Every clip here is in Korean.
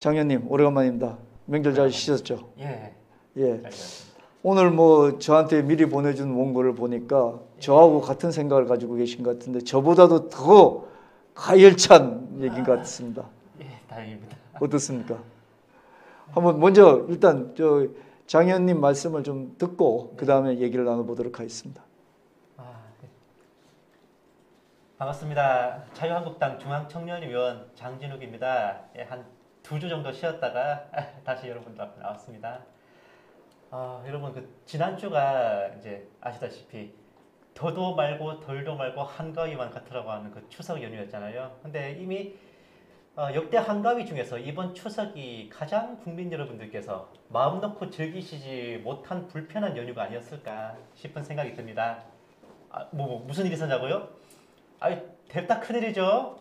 장현님 오래간만입니다. 명절 잘 쉬셨죠? 예. 예. 잘 지냈습니다. 오늘 뭐 저한테 미리 보내준 원고를 보니까 저하고 같은 생각을 가지고 계신 것 같은데 저보다도 더 가열찬 얘기인 것 같습니다. 예, 다행입니다. 어떻습니까? 한번 먼저 일단 저 장현님 말씀을 좀 듣고 그 다음에 얘기를 나눠보도록 하겠습니다. 네. 반갑습니다. 자유한국당 중앙청년위원 장진욱입니다. 예, 한 2주 정도 쉬었다가 다시 여러분들 앞에 나왔습니다. 여러분 지난주가 이제 아시다시피 더도 말고 덜도 말고 한가위만 같으라고 하는 그 추석 연휴였잖아요. 근데 이미 역대 한가위 중에서 이번 추석이 가장 국민 여러분들께서 마음 놓고 즐기시지 못한 불편한 연휴가 아니었을까 싶은 생각이 듭니다. 무슨 일이 있었냐고요? 됐다 큰일이죠.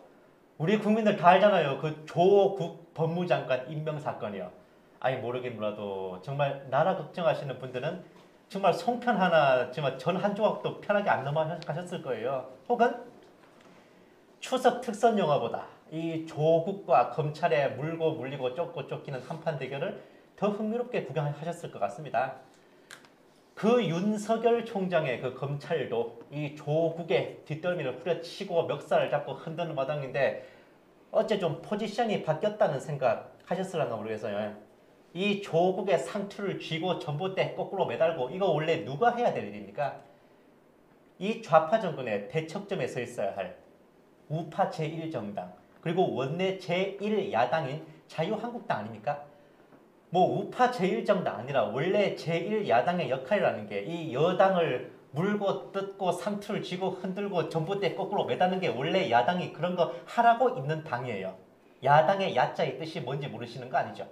우리 국민들 다 알잖아요. 그 조국 법무장관 임명 사건이요. 모르긴 몰라도 정말 나라 걱정하시는 분들은 정말 송편 하나, 정말 전 한 조각도 편하게 안 넘어가셨을 거예요. 혹은 추석 특선 영화보다 이 조국과 검찰의 물고 물리고 쫓고 쫓기는 한판 대결을 더 흥미롭게 구경하셨을 것 같습니다. 그 윤석열 총장의 그 검찰도 이 조국의 뒷덜미를 후려치고 멱살을 잡고 흔드는 마당인데 어째 좀 포지션이 바뀌었다는 생각 하셨을랑가 모르겠어요. 이 조국의 상투를 쥐고 전봇대 거꾸로 매달고 이거 원래 누가 해야 될 일입니까? 이 좌파 정권의 대척점에 서 있어야 할 우파 제1정당 그리고 원내 제1야당인 자유한국당 아닙니까? 뭐 우파 제1정당 아니라 원래 제1야당의 역할이라는 게 이 여당을 물고 뜯고 상투를 쥐고 흔들고 전봇대 거꾸로 매다는 게 원래 야당이 그런 거 하라고 있는 당이에요. 야당의 야자의 뜻이 뭔지 모르시는 거 아니죠?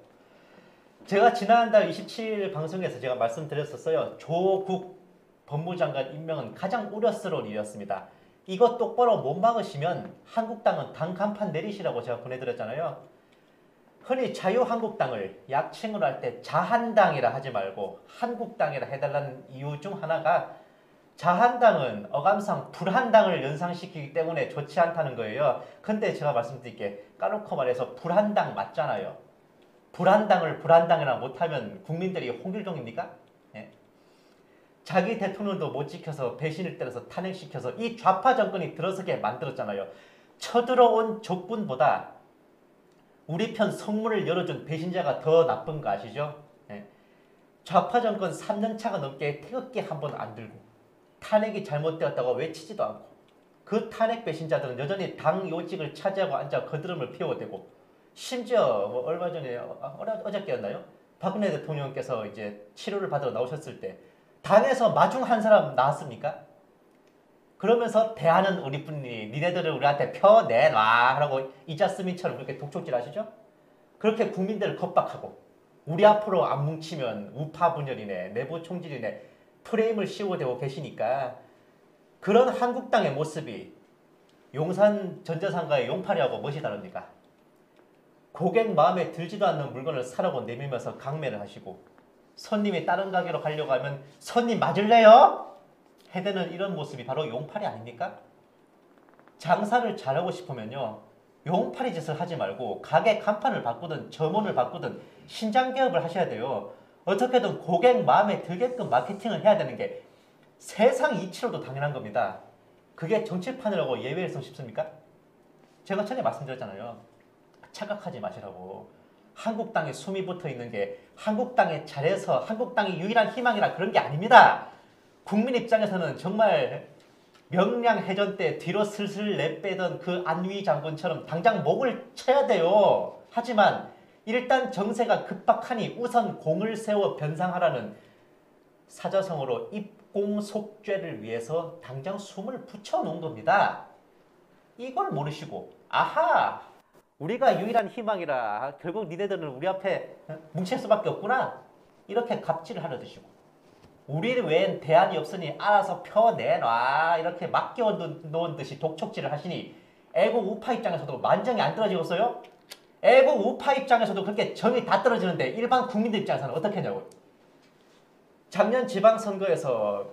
제가 지난달 27일 방송에서 제가 말씀드렸었어요. 조국 법무장관 임명은 가장 우려스러운 일이었습니다. 이거 똑바로 못 막으시면 한국당은 당 간판 내리시라고 제가 보내드렸잖아요. 흔히 자유한국당을 약칭을 할 때 자한당이라 하지 말고 한국당이라 해달라는 이유 중 하나가 자한당은 어감상 불한당을 연상시키기 때문에 좋지 않다는 거예요. 근데 제가 말씀드릴게 까놓고 말해서 불한당 맞잖아요. 불한당을 불한당이라 못하면 국민들이 홍길동입니까? 예. 자기 대통령도 못 지켜서 배신을 때려서 탄핵시켜서 이 좌파 정권이 들어서게 만들었잖아요. 쳐들어온 적군보다 우리 편 성문을 열어준 배신자가 더 나쁜 거 아시죠? 예. 좌파 정권 3년차가 넘게 태극기 한 번 안 들고 탄핵이 잘못되었다고 외치지도 않고 그 탄핵 배신자들은 여전히 당 요직을 차지하고 앉아 거드름을 피워대고 심지어 뭐 얼마 전에 어저께였나요? 박근혜 대통령께서 이제 치료를 받으러 나오셨을 때 당에서 마중 한 사람 나왔습니까? 그러면서 대하는 우리뿐이니 니네들을 우리한테 펴내놔 하라고 이자스민처럼 그렇게 독촉질 하시죠? 그렇게 국민들을 겁박하고 우리 앞으로 안 뭉치면 우파 분열이네 내부 총질이네 프레임을 씌워대고 계시니까 그런 한국당의 모습이 용산 전자상가의 용팔이하고 무엇이 다릅니까? 고객 마음에 들지도 않는 물건을 사라고 내밀면서 강매를 하시고 손님이 다른 가게로 가려고 하면 손님 맞을래요? 해대는 이런 모습이 바로 용팔이 아닙니까? 장사를 잘하고 싶으면요. 용팔이 짓을 하지 말고 가게 간판을 바꾸든 점원을 바꾸든 신장 개업을 하셔야 돼요. 어떻게든 고객 마음에 들게끔 마케팅을 해야 되는 게 세상 이치로도 당연한 겁니다. 그게 정치판이라고 예외일성 싶습니까? 제가 전에 말씀드렸잖아요. 착각하지 마시라고. 한국당에 숨이 붙어 있는 게 한국당에 잘해서 한국당이 유일한 희망이라 그런 게 아닙니다. 국민 입장에서는 정말 명량해전 때 뒤로 슬슬 내빼던 그 안위 장군처럼 당장 목을 쳐야 돼요. 하지만 일단 정세가 급박하니 우선 공을 세워 변상하라는 사자성어로 입공속죄를 위해서 당장 숨을 붙여놓은 겁니다. 이걸 모르시고 아하 우리가 유일한 희망이라 결국 니네들은 우리 앞에 뭉칠 수밖에 없구나 이렇게 갑질을 하려 드시고 우리 외엔 대안이 없으니 알아서 펴내놔 이렇게 맡겨놓은 듯이 독촉질을 하시니 애국 우파 입장에서도 만정이 안 떨어지겠어요? 애국 우파 입장에서도 그렇게 정이 다 떨어지는데 일반 국민들 입장에서는 어떻게 하냐고요. 작년 지방선거에서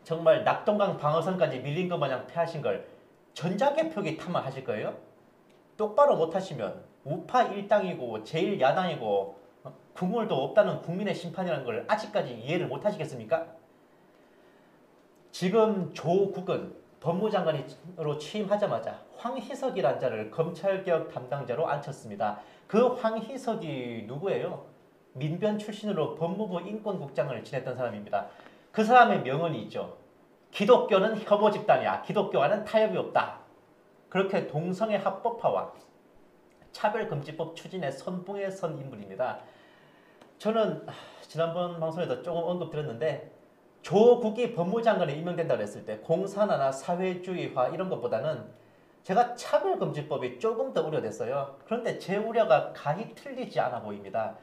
정말 낙동강 방어선까지 밀린 것 마냥 패하신 걸 전자개표기 탓만 하실 거예요? 똑바로 못하시면 우파 일당이고 제1야당이고 국물도 없다는 국민의 심판이라는 걸 아직까지 이해를 못 하시겠습니까? 지금 조국은 법무장관으로 취임하자마자 황희석이라는 자를 검찰개혁 담당자로 앉혔습니다. 그 황희석이 누구예요? 민변 출신으로 법무부 인권국장을 지냈던 사람입니다. 그 사람의 명언이 있죠. 기독교는 혐오 집단이야. 기독교와는 타협이 없다. 그렇게 동성애 합법화와 차별금지법 추진에 선봉에 선 인물입니다. 저는 지난번 방송에도 조금 언급드렸는데 조국이 법무장관에 임명된다고 했을 때 공산화나 사회주의화 이런 것보다는 제가 차별금지법이 조금 더 우려됐어요. 그런데 제 우려가 가히 틀리지 않아 보입니다.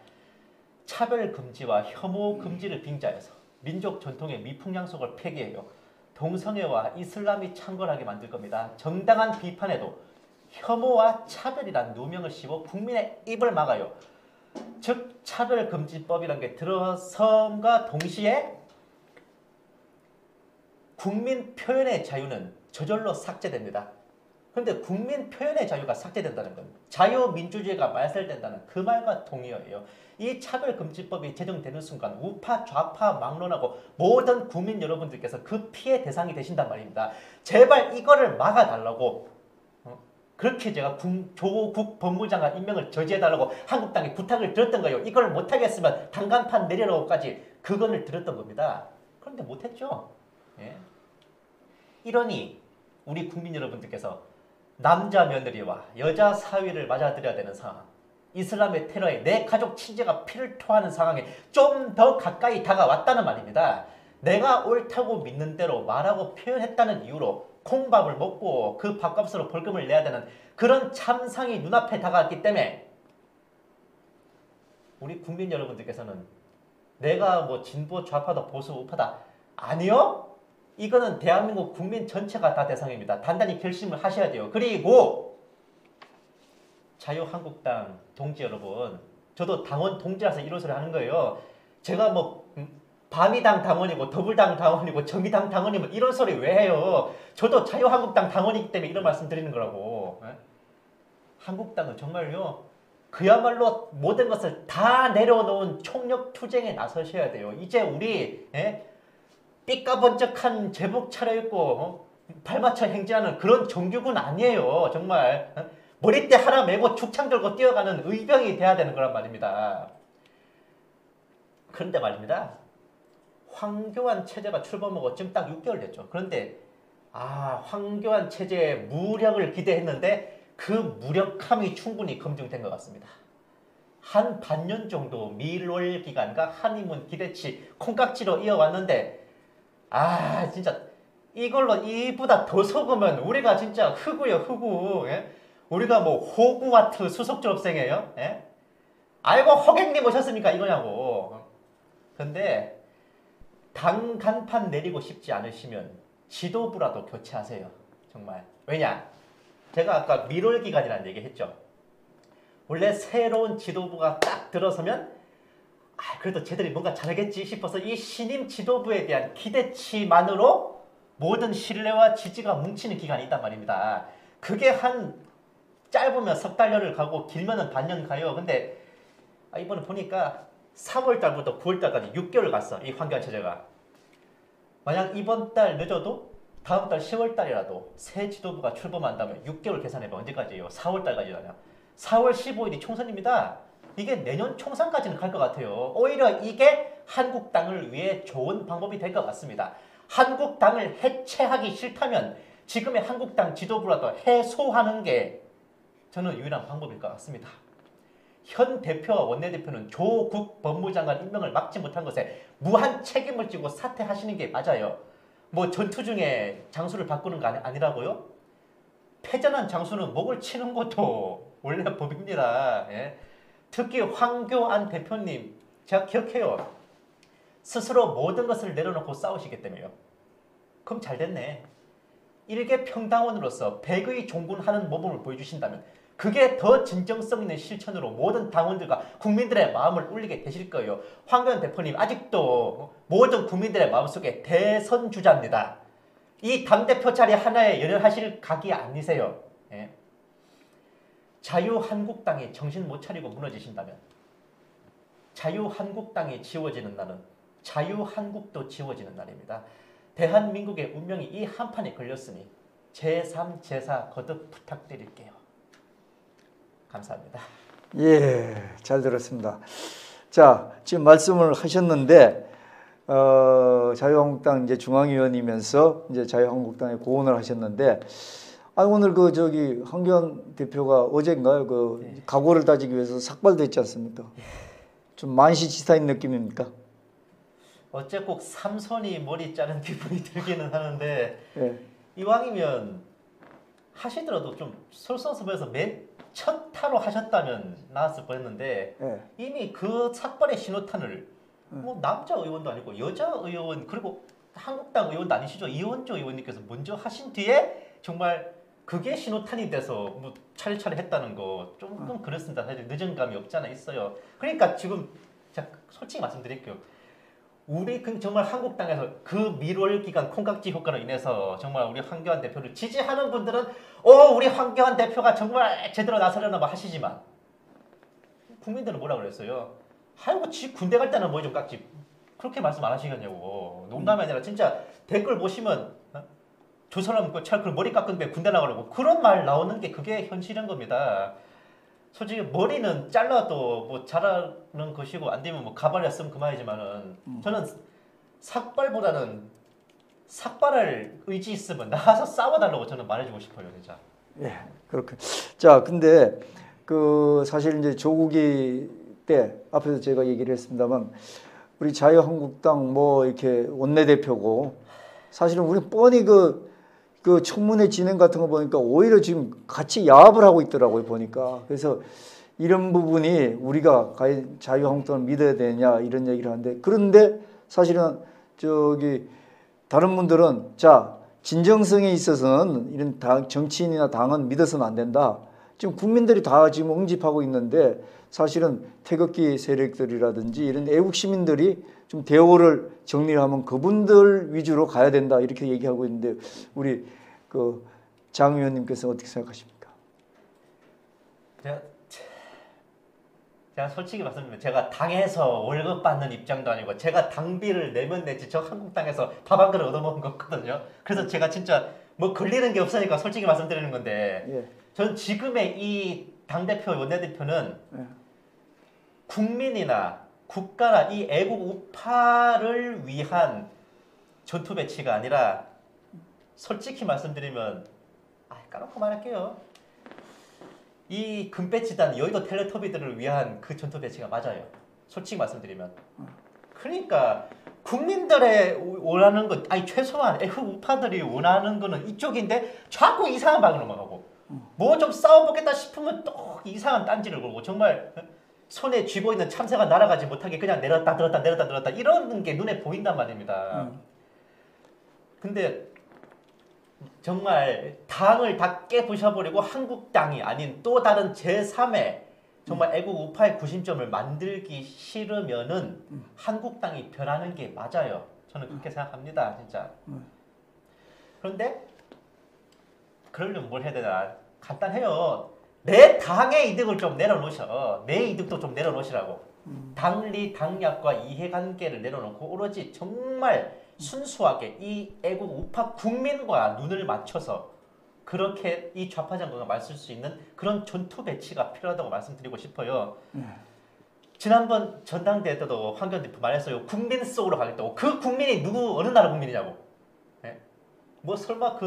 차별금지와 혐오금지를 빙자해서 민족 전통의 미풍양속을 폐기해요. 동성애와 이슬람이 창궐하게 만들 겁니다. 정당한 비판에도 혐오와 차별이란 누명을 씌워 국민의 입을 막아요. 즉 차별금지법이라는 게 들어섬과 동시에 국민 표현의 자유는 저절로 삭제됩니다. 그런데 국민 표현의 자유가 삭제된다는 건 자유민주주의가 말살된다는 그 말과 동의어예요. 이 차별금지법이 제정되는 순간 우파 좌파 막론하고 모든 국민 여러분들께서 그 피해 대상이 되신단 말입니다. 제발 이거를 막아달라고 그렇게 제가 조국 법무장관 임명을 저지해달라고 한국당에 부탁을 드렸던 거예요. 이걸 못하겠으면 단간판 내려라고까지 그건을 드렸던 겁니다. 그런데 못했죠. 예. 이러니 우리 국민 여러분들께서 남자 며느리와 여자 사위를 맞아들여야 되는 상황, 이슬람의 테러에 내 가족 친지가 피를 토하는 상황에 좀 더 가까이 다가왔다는 말입니다. 내가 옳다고 믿는 대로 말하고 표현했다는 이유로 콩밥을 먹고 그 밥값으로 벌금을 내야 되는 그런 참상이 눈앞에 다가왔기 때문에 우리 국민 여러분들께서는 내가 뭐 진보 좌파다 보수 우파다 아니요? 이거는 대한민국 국민 전체가 다 대상입니다. 단단히 결심을 하셔야 돼요. 그리고 자유한국당 동지 여러분, 저도 당원 동지라서 이런 소리 하는 거예요. 제가 뭐 바미당 당원이고 더불당 당원이고 정의당 당원이면 이런 소리 왜 해요? 저도 자유한국당 당원이기 때문에 이런 말씀 드리는 거라고. 한국당은 정말요. 그야말로 모든 것을 다 내려놓은 총력 투쟁에 나서셔야 돼요. 이제 우리 삐까번쩍한 제복 차려입고 발맞춰 행진하는 그런 정규군 아니에요. 정말 머리띠 하나 메고 죽창 들고 뛰어가는 의병이 돼야 되는 거란 말입니다. 그런데 말입니다. 황교안 체제가 출범하고 지금 딱 6개월 됐죠. 그런데 황교안 체제의 무력을 기대했는데 그 무력함이 충분히 검증된 것 같습니다. 한 반년 정도 밀월 기간과 한의문 기대치 콩깍지로 이어왔는데 진짜 이걸로 이보다 더 속으면 우리가 진짜 흑우요 흑우. 예? 우리가 뭐 호구와트 수석 졸업생이에요. 예? 아이고 허객님 오셨습니까 이거냐고. 근데 당 간판 내리고 싶지 않으시면 지도부라도 교체하세요. 정말. 왜냐? 제가 아까 밀월 기간이라는 얘기 했죠. 원래 새로운 지도부가 딱 들어서면 그래도 쟤들이 뭔가 잘하겠지 싶어서 이 신임 지도부에 대한 기대치만으로 모든 신뢰와 지지가 뭉치는 기간이 있단 말입니다. 그게 한 짧으면 석 달여를 가고 길면은 반년 가요. 근데 이번에 보니까 3월 달부터 9월 달까지 6개월 갔어. 이 황교안 체제가. 만약 이번 달 늦어도 다음 달 10월 달이라도 새 지도부가 출범한다면 6개월 계산해봐. 언제까지예요? 4월 달까지잖아요. 4월 15일이 총선입니다. 이게 내년 총선까지는 갈 것 같아요. 오히려 이게 한국당을 위해 좋은 방법이 될 것 같습니다. 한국당을 해체하기 싫다면 지금의 한국당 지도부라도 해소하는 게 저는 유일한 방법일 것 같습니다. 현 대표와 원내대표는 조국 법무장관 임명을 막지 못한 것에 무한 책임을 지고 사퇴하시는 게 맞아요. 뭐 전투 중에 장소를 바꾸는 거 아니라고요? 패전한 장소는 목을 치는 것도 원래 법입니다. 예? 특히 황교안 대표님 제가 기억해요. 스스로 모든 것을 내려놓고 싸우시기 때문에요. 그럼 잘 됐네. 일개 평당원으로서 백의 종군하는 모범을 보여주신다면 그게 더 진정성 있는 실천으로 모든 당원들과 국민들의 마음을 울리게 되실 거예요. 황교안 대표님 아직도 모든 국민들의 마음속에 대선 주자입니다. 이 당대표 자리 하나에 열연하실 각이 아니세요. 예. 자유한국당이 정신 못 차리고 무너지신다면 자유한국당이 지워지는 날은 자유한국도 지워지는 날입니다. 대한민국의 운명이 이 한판에 걸렸으니 제3, 제4 거듭 부탁드릴게요. 감사합니다. 예, 잘 들었습니다. 자, 지금 말씀을 하셨는데 자유한국당 이제 중앙위원이면서 이제 자유한국당에 고언을 하셨는데 오늘 그 저기 황교안 대표가 어젠가요? 그 각오를 다지기 위해서 삭발됐지 않습니까? 좀 만시지타인 느낌입니까? 어째 꼭 삼손이 머리 자른 기분이 들기는 하는데 예. 이왕이면 하시더라도 좀 솔선수범해서 맨 첫 타로 하셨다면 나았을 뻔했는데 예. 이미 그 삭발의 신호탄을 뭐 남자 의원도 아니고 여자 의원 그리고 한국당 의원도 아니시죠? 이원조 의원님께서 먼저 하신 뒤에 정말 그게 신호탄이 돼서 뭐 차례차례 했다는 거 조금 그렇습니다. 사실 늦은 감이 없지 않아 있어요. 그러니까 지금 제가 솔직히 말씀드릴게요. 우리 정말 한국당에서 그 밀월 기간 콩깍지 효과로 인해서 정말 우리 황교안 대표를 지지하는 분들은 우리 황교안 대표가 정말 제대로 나서려나 봐 하시지만 국민들은 뭐라 그랬어요? 아이고 지 군대 갈 때는 뭐 좀 깍지 그렇게 말씀 안 하시겠냐고. 농담이 아니라 진짜 댓글 보시면 저 사람 그 머리 깎은데 군대 나가라고 그런 말 나오는 게 그게 현실인 겁니다. 솔직히 머리는 잘라도 뭐 자라는 것이고 안 되면 뭐 가발했으면 그만이지만은 저는 삭발보다는 삭발할 의지 있으면 나와서 싸워달라고 저는 말해주고 싶어요, 진짜. 예, 그렇게. 자, 근데 그 사실 이제 조국이 때 앞에서 제가 얘기를 했습니다만 우리 자유한국당 뭐 이렇게 원내대표고 사실은 우리 뻔히 그 청문회 진행 같은 거 보니까 오히려 지금 같이 야합을 하고 있더라고요, 보니까. 그래서 이런 부분이 우리가 과연 자유한국당을 믿어야 되냐 이런 얘기를 하는데 그런데 사실은 저기 다른 분들은 자, 진정성에 있어서는 이런 정치인이나 당은 믿어서는 안 된다. 지금 국민들이 다 지금 응집하고 있는데 사실은 태극기 세력들이라든지 이런 애국 시민들이 좀 대우를 정리를 하면 그분들 위주로 가야 된다 이렇게 얘기하고 있는데 우리 그 장 의원님께서 어떻게 생각하십니까? 제가 솔직히 말씀드리면 제가 당에서 월급 받는 입장도 아니고 제가 당비를 내면 내지 저 한국당에서 밥 한 그릇 얻어먹은 거거든요. 그래서 제가 진짜 뭐 걸리는 게 없으니까 솔직히 말씀드리는 건데 예. 전 지금의 이 당대표 원내대표는 예. 국민이나 국가나 이 애국 우파를 위한 전투 배치가 아니라 솔직히 말씀드리면 까놓고 말할게요. 이 금배지단 여의도 텔레토비들을 위한 그 전투 배치가 맞아요. 솔직히 말씀드리면. 그러니까 국민들의 원하는 것, 최소한 애국 우파들이 원하는 거는 이쪽인데 자꾸 이상한 방으로 가고 뭐 좀 싸워보겠다 싶으면 또 이상한 딴지를 걸고 정말 손에 쥐고 있는 참새가 날아가지 못하게 그냥 내렸다 들었다 내렸다 들었다 이런 게 눈에 보인단 말입니다. 근데 정말 당을 다 깨부셔버리고 한국당이 아닌 또 다른 제3의 정말 애국 우파의 구심점을 만들기 싫으면은 한국당이 변하는 게 맞아요. 저는 그렇게 생각합니다. 진짜. 그런데 그러려면 뭘 해야 되나? 간단해요. 내 당의 이득을 좀 내려놓으셔. 내 이득도 좀 내려놓으시라고. 당리, 당략과 이해관계를 내려놓고 오로지 정말 순수하게 이 애국 우파 국민과 눈을 맞춰서 그렇게 이 좌파 정권을 맞설 수 있는 그런 전투 배치가 필요하다고 말씀드리고 싶어요. 지난번 전당대회 때도 황교안 대표 말했어요. 국민 속으로 가겠다고. 그 국민이 어느 나라 국민이냐고. 네? 뭐 설마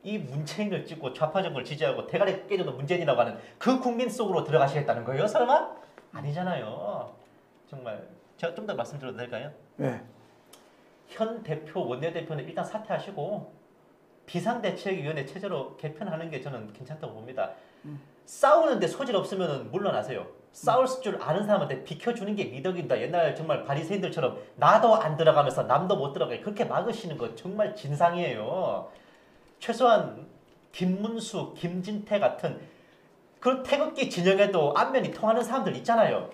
이 문재인을 찍고 좌파 정권을 지지하고 대가리 깨져도 문재인이라고 하는 그 국민 속으로 들어가시겠다는 거예요? 설마? 아니잖아요. 정말 제가 좀 더 말씀드려도 될까요? 네. 현 대표, 원내대표는 일단 사퇴하시고 비상대책위원회 체제로 개편하는 게 저는 괜찮다고 봅니다. 싸우는데 소질 없으면 물러나세요. 싸울 줄 아는 사람한테 비켜주는 게 미덕입니다. 옛날 정말 바리새인들처럼 나도 안 들어가면서 남도 못 들어가게 그렇게 막으시는 거 정말 진상이에요. 최소한 김문수, 김진태 같은 그런 태극기 진영에도 안면이 통하는 사람들 있잖아요.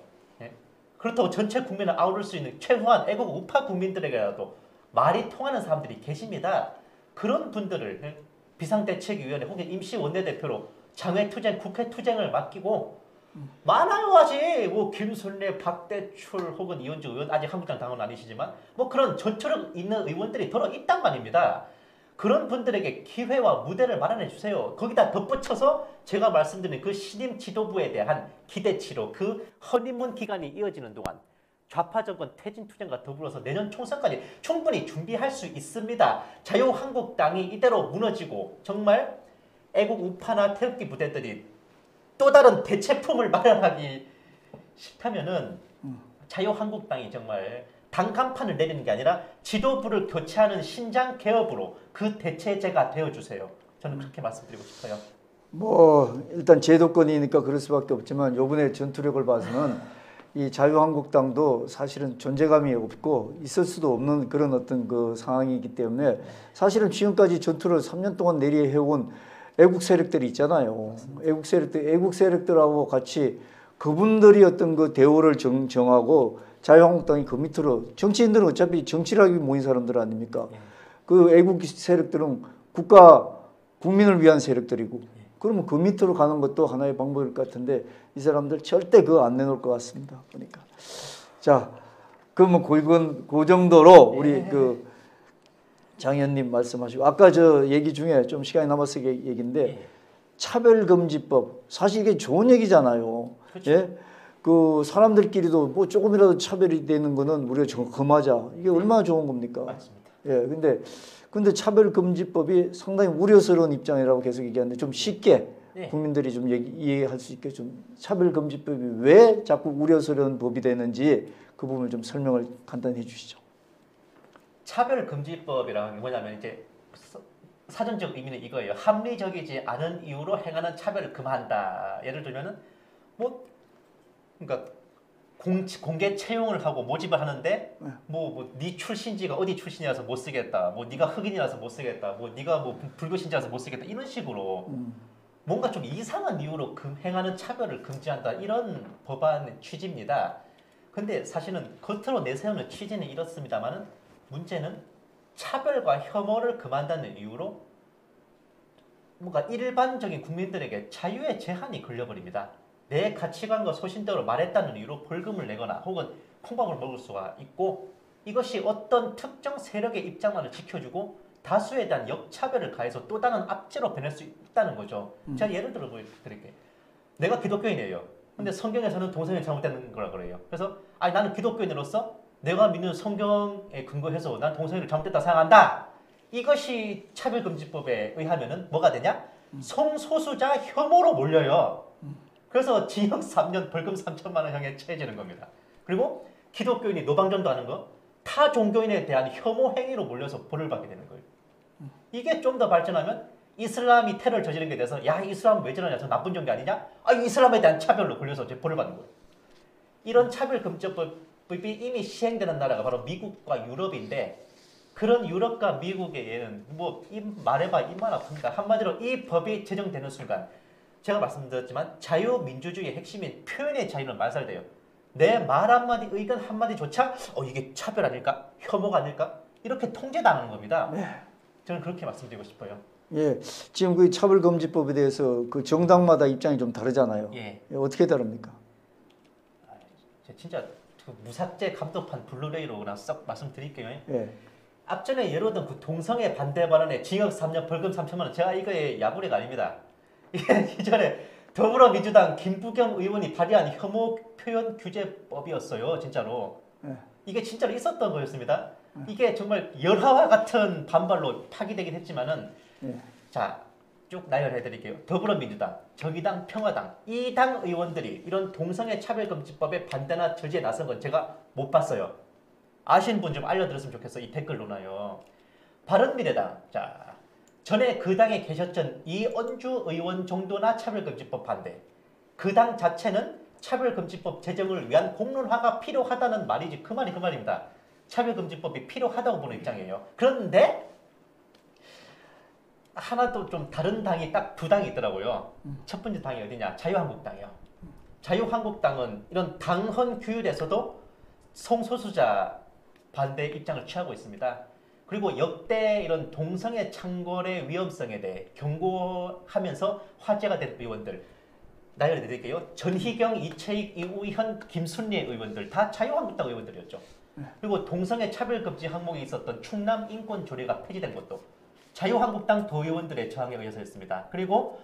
그렇다고 전체 국민을 아우를 수 있는 최소한 애국 우파 국민들에게라도 말이 통하는 사람들이 계십니다. 그런 분들을 비상대책위원회 혹은 임시 원내대표로 장외투쟁, 국회투쟁을 맡기고 많아요 아직 뭐 김순례, 박대출 혹은 이현주 의원 아직 한국당 당원 아니시지만 뭐 그런 전투력 있는 의원들이 더러 있단 말입니다. 그런 분들에게 기회와 무대를 마련해 주세요. 거기다 덧붙여서 제가 말씀드린 그 신임 지도부에 대한 기대치로 그 허니문 기간이 이어지는 동안 좌파 정권 퇴진투쟁과 더불어서 내년 총선까지 충분히 준비할 수 있습니다. 자유한국당이 이대로 무너지고 정말 애국 우파나 태극기 부대들이 또 다른 대체품을 마련하기 싫다면은 자유한국당이 정말 단간판을 내리는 게 아니라 지도부를 교체하는 신장 개업으로 그 대체제가 되어주세요. 저는 그렇게 말씀드리고 싶어요. 뭐 일단 제도권이니까 그럴 수밖에 없지만 요번에 전투력을 봐서는 이 자유한국당도 사실은 존재감이 없고 있을 수도 없는 그런 어떤 그 상황이기 때문에 사실은 지금까지 전투를 3년 동안 내리해온 애국 세력들이 있잖아요. 애국 세력들하고 같이 그분들이 어떤 그 대우를 정하고 자유한국당이 그 밑으로 정치인들은 어차피 정치를 하기 위해 모인 사람들 아닙니까? 그 애국 세력들은 국민을 위한 세력들이고 그러면 그 밑으로 가는 것도 하나의 방법일 것 같은데 이 사람들 절대 그거 안 내놓을 것 같습니다. 보니까. 자, 그러면 그 정도로 우리 그 장 의원님 말씀하시고 아까 저 얘기 중에 좀 시간이 남아서 얘기인데 차별금지법 사실 이게 좋은 얘기잖아요. 그렇죠. 예? 그 사람들끼리도 뭐 조금이라도 차별이 되는 거는 우리가 금하자. 이게 얼마나 좋은 겁니까? 맞습니다. 예, 근데 차별금지법이 상당히 우려스러운 입장이라고 계속 얘기하는데 좀 쉽게 국민들이 좀 이해할 수 있게 좀 차별금지법이 왜 자꾸 우려스러운 법이 되는지 그 부분을 좀 설명을 간단히 해주시죠. 차별금지법이라는 게 뭐냐면 이제 사전적 의미는 이거예요. 합리적이지 않은 이유로 행하는 차별을 금한다. 예를 들면은 뭐 그러니까 공개 채용을 하고 모집을 하는데 네 출신지가 어디 출신이라서 못 쓰겠다. 뭐 네가 흑인이라서 못 쓰겠다. 뭐 네가 뭐 불교 신자라서 못 쓰겠다. 이런 식으로 뭔가 좀 이상한 이유로 행하는 차별을 금지한다. 이런 법안 취지입니다. 근데 사실은 겉으로 내세우는 취지는 이렇습니다만은 문제는 차별과 혐오를 금한다는 이유로 뭔가 일반적인 국민들에게 자유의 제한이 걸려버립니다. 내 가치관과 소신대로 말했다는 이유로 벌금을 내거나 혹은 콩밥을 먹을 수가 있고 이것이 어떤 특정 세력의 입장만을 지켜주고 다수에 대한 역차별을 가해서 또 다른 압제로 변할 수 있다는 거죠. 제가 예를 들어 보여드릴게요. 내가 기독교인이에요. 근데 성경에서는 동성애 잘못된 거라 그래요. 그래서 나는 기독교인으로서 내가 믿는 성경에 근거해서 난 동성애를 잘못됐다 생각한다. 이것이 차별금지법에 의하면은 뭐가 되냐? 성소수자 혐오로 몰려요. 그래서 징역 3년 벌금 3천만 원형에 처해지는 겁니다. 그리고 기독교인이 노방전도 하는 거 타 종교인에 대한 혐오 행위로 몰려서 벌을 받게 되는 거예요. 이게 좀 더 발전하면 이슬람이 테러를 저지른 게 돼서 야 이슬람 왜 저러냐 저 나쁜 종교 아니냐? 이슬람에 대한 차별로 걸려서 벌을 받는 거예요. 이런 차별금지법이 이미 시행되는 나라가 바로 미국과 유럽인데 그런 유럽과 미국의 예는 뭐 말해봐 입만 아픕니다. 한마디로 이 법이 제정되는 순간 제가 말씀드렸지만 자유민주주의의 핵심인 표현의 자유는 말살돼요. 내 말 한마디 의견 한마디조차 이게 차별 아닐까? 혐오가 아닐까? 이렇게 통제당하는 겁니다. 저는 그렇게 말씀드리고 싶어요. 예, 지금 그 차별금지법에 대해서 그 정당마다 입장이 좀 다르잖아요. 어떻게 다릅니까? 진짜 그 무삭제 감독판 블루레이로 그냥 썩 말씀드릴게요. 예. 앞전에 예로 든 그 동성애 반대 발언에 징역 3년 벌금 3천만 원 제가 이거의 야구리가 아닙니다. 이게 이전에 더불어민주당 김부겸 의원이 발의한 혐오 표현 규제법이었어요. 진짜로. 이게 진짜로 있었던 거였습니다. 이게 정말 열화와 같은 반발로 파기되긴 했지만은 자, 쭉 나열해 드릴게요. 더불어민주당, 정의당, 평화당 이 당 의원들이 이런 동성애 차별금지법에 반대나 절제에 나선 건 제가 못 봤어요. 아시는 분 좀 알려드렸으면 좋겠어. 이 댓글로나요. 바른미래당, 자 전에 그 당에 계셨던 이언주 의원 정도나 차별금지법 반대. 그 당 자체는 차별금지법 제정을 위한 공론화가 필요하다는 말이지 그 말이 그 말입니다. 차별금지법이 필요하다고 보는 입장이에요. 그런데 하나 또 좀 다른 당이 딱 두 당이 있더라고요. 첫 번째 당이 어디냐? 자유한국당이요. 자유한국당은 이런 당헌 규율에서도 성소수자 반대 입장을 취하고 있습니다. 그리고 역대 이런 동성애 창궐의 위험성에 대해 경고하면서 화제가 된 의원들 나열해 드릴게요. 전희경, 이채익, 이우현, 김순례 의원들 다 자유한국당 의원들이었죠. 그리고 동성애 차별금지 항목이 있었던 충남 인권조례가 폐지된 것도 자유한국당 도의원들의 저항에 의해서였습니다. 그리고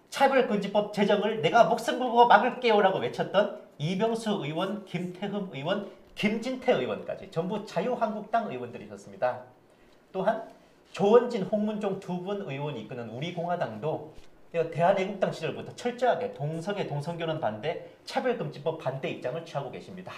차별금지법 제정을 내가 목숨 걸고 막을게요라고 외쳤던 이병수 의원, 김태흠 의원, 김진태 의원까지 전부 자유한국당 의원들이셨습니다. 또한 조원진, 홍문종 두 분 의원이 이끄는 우리공화당도 대한애국당 시절부터 철저하게 동성애, 동성결혼 반대, 차별금지법 반대 입장을 취하고 계십니다.